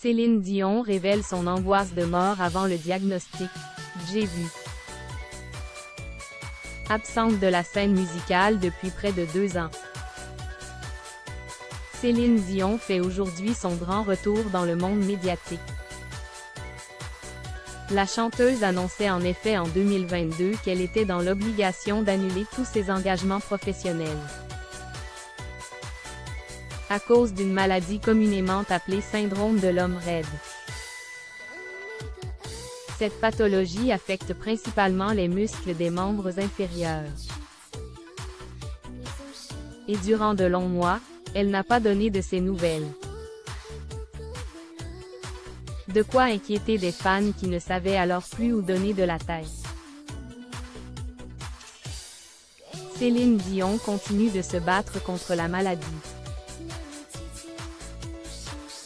Céline Dion révèle son angoisse de mort avant le diagnostic. J'ai vu. Absente de la scène musicale depuis près de 2 ans. Céline Dion fait aujourd'hui son grand retour dans le monde médiatique. La chanteuse annonçait en effet en 2022 qu'elle était dans l'obligation d'annuler tous ses engagements professionnels à cause d'une maladie communément appelée syndrome de l'homme raide. Cette pathologie affecte principalement les muscles des membres inférieurs. Et durant de longs mois, elle n'a pas donné de ses nouvelles. De quoi inquiéter des fans qui ne savaient alors plus où donner de la tête. Céline Dion continue de se battre contre la maladie.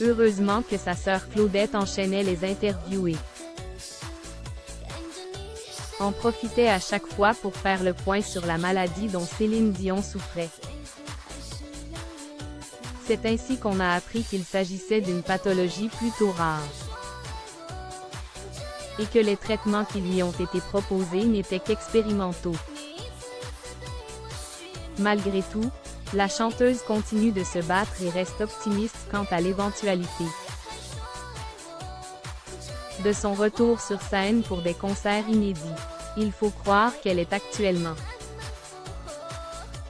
Heureusement que sa sœur Claudette enchaînait les interviewés. En profitait à chaque fois pour faire le point sur la maladie dont Céline Dion souffrait. C'est ainsi qu'on a appris qu'il s'agissait d'une pathologie plutôt rare. Et que les traitements qui lui ont été proposés n'étaient qu'expérimentaux. Malgré tout, la chanteuse continue de se battre et reste optimiste quant à l'éventualité de son retour sur scène pour des concerts inédits. Il faut croire qu'elle est actuellement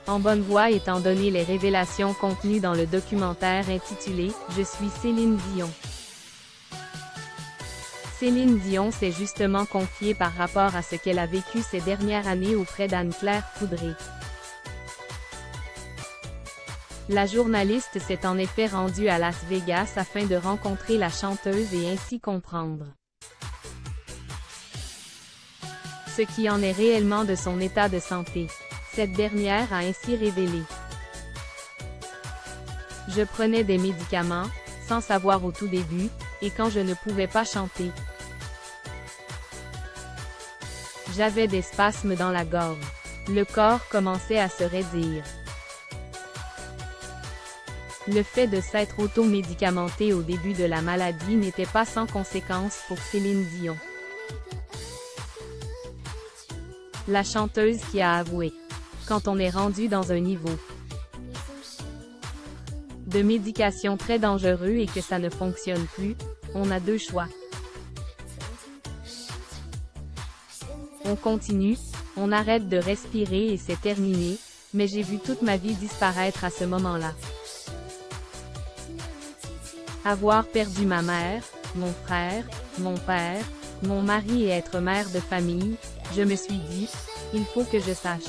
en bonne voie étant donné les révélations contenues dans le documentaire intitulé « Je suis Céline Dion ». Céline Dion s'est justement confiée par rapport à ce qu'elle a vécu ces dernières années auprès d'Anne-Claire Coudray. La journaliste s'est en effet rendue à Las Vegas afin de rencontrer la chanteuse et ainsi comprendre ce qui en est réellement de son état de santé. Cette dernière a ainsi révélé: « Je prenais des médicaments, sans savoir au tout début, et quand je ne pouvais pas chanter, j'avais des spasmes dans la gorge. Le corps commençait à se raidir. Le fait de s'être auto-médicamenté au début de la maladie n'était pas sans conséquence pour Céline Dion. » La chanteuse qui a avoué: « Quand on est rendu dans un niveau de médication très dangereux et que ça ne fonctionne plus, on a 2 choix. On continue, on arrête de respirer et c'est terminé, mais j'ai vu toute ma vie disparaître à ce moment-là. Avoir perdu ma mère, mon frère, mon père, mon mari et être mère de famille, je me suis dit, il faut que je sache